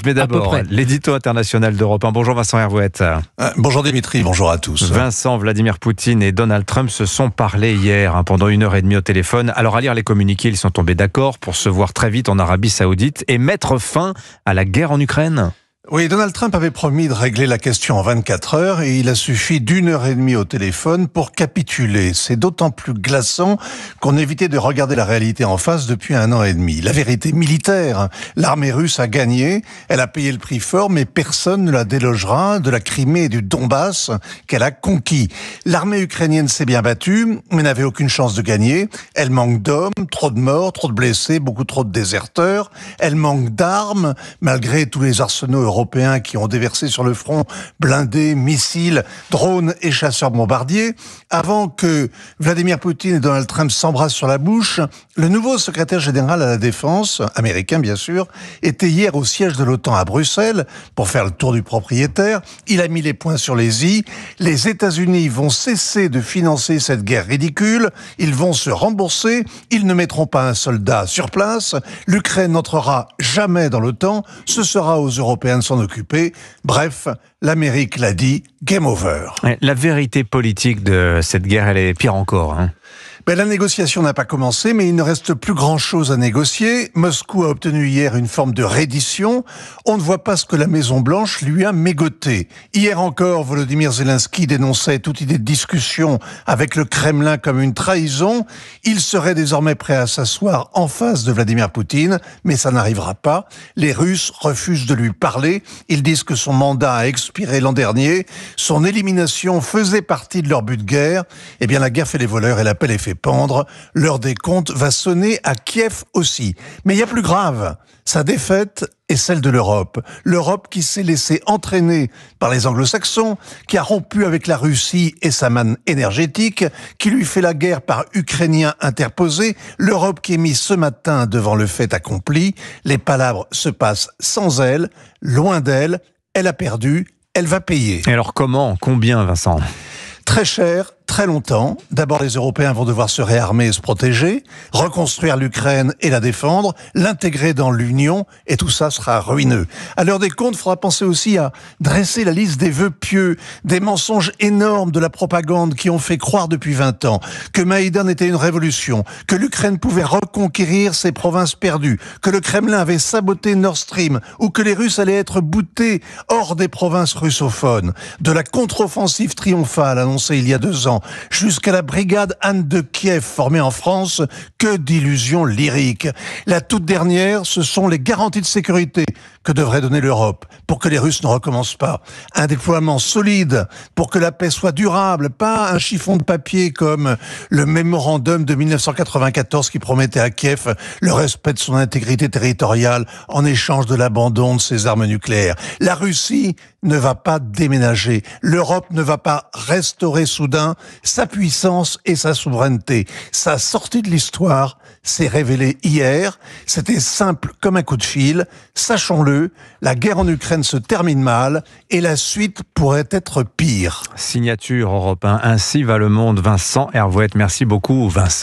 suite. Mais d'abord, l'édito international d'Europe 1. Bonjour Vincent Hervouette. Bonjour Dimitri, bonjour à tous. Vincent, Vladimir Poutine et Donald Trump se sont parlé hier pendant 1h30 au téléphone. Alors à lire les communiqués, ils sont tombés d'accord pour se voir très vite en Arabie Saoudite et mettre fin à la guerre en Ukraine. Oui, Donald Trump avait promis de régler la question en 24 heures et il a suffi d'1h30 au téléphone pour capituler. C'est d'autant plus glaçant qu'on évitait de regarder la réalité en face depuis 1 an et demi. La vérité militaire, l'armée russe a gagné, elle a payé le prix fort, mais personne ne la délogera de la Crimée et du Donbass qu'elle a conquis. L'armée ukrainienne s'est bien battue, mais n'avait aucune chance de gagner. Elle manque d'hommes, trop de morts, trop de blessés, beaucoup trop de déserteurs. Elle manque d'armes, malgré tous les arsenaux européens qui ont déversé sur le front blindés, missiles, drones et chasseurs-bombardiers. Avant que Vladimir Poutine et Donald Trump s'embrassent sur la bouche, le nouveau secrétaire général à la défense, américain bien sûr, était hier au siège de l'OTAN à Bruxelles pour faire le tour du propriétaire. Il a mis les points sur les i. Les États-Unis vont cesser de financer cette guerre ridicule. Ils vont se rembourser. Ils ne mettront pas un soldat sur place. L'Ukraine n'entrera jamais dans l'OTAN. Ce sera aux Européens de s'en occuper. Bref, l'Amérique l'a dit, game over. La vérité politique de cette guerre, elle est pire encore. La négociation n'a pas commencé, mais il ne reste plus grand-chose à négocier. Moscou a obtenu hier une forme de reddition. On ne voit pas ce que la Maison-Blanche lui a mégoté. Hier encore, Volodymyr Zelensky dénonçait toute idée de discussion avec le Kremlin comme une trahison. Il serait désormais prêt à s'asseoir en face de Vladimir Poutine, mais ça n'arrivera pas. Les Russes refusent de lui parler. Ils disent que son mandat a expiré l'an dernier. Son élimination faisait partie de leur but de guerre. Eh bien, la guerre fait les voleurs et la paix les fait pendre. L'heure des comptes va sonner à Kiev aussi. Mais il y a plus grave. Sa défaite est celle de l'Europe. L'Europe qui s'est laissée entraîner par les anglo-saxons, qui a rompu avec la Russie et sa manne énergétique, qui lui fait la guerre par Ukrainiens interposés. L'Europe qui est mise ce matin devant le fait accompli. Les palabres se passent sans elle, loin d'elle. Elle a perdu, elle va payer. Et alors comment, combien Vincent ? Très cher, très longtemps. D'abord, les Européens vont devoir se réarmer et se protéger, reconstruire l'Ukraine et la défendre, l'intégrer dans l'Union, et tout ça sera ruineux. À l'heure des comptes, il faudra penser aussi à dresser la liste des vœux pieux, des mensonges énormes de la propagande qui ont fait croire depuis 20 ans que Maïdan était une révolution, que l'Ukraine pouvait reconquérir ses provinces perdues, que le Kremlin avait saboté Nord Stream, ou que les Russes allaient être boutés hors des provinces russophones. De la contre-offensive triomphale annoncée il y a 2 ans, jusqu'à la brigade Anne de Kiev formée en France, que d'illusions lyriques. La toute dernière, ce sont les garanties de sécurité que devrait donner l'Europe pour que les Russes ne recommencent pas. Un déploiement solide pour que la paix soit durable, pas un chiffon de papier comme le mémorandum de 1994 qui promettait à Kiev le respect de son intégrité territoriale en échange de l'abandon de ses armes nucléaires. La Russie ne va pas déménager. L'Europe ne va pas restaurer soudain sa puissance et sa souveraineté. Sa sortie de l'histoire s'est révélée hier. C'était simple comme un coup de fil. Sachons-le, la guerre en Ukraine se termine mal et la suite pourrait être pire. Signature Europe 1, ainsi va le monde. Vincent Hervouette, merci beaucoup Vincent.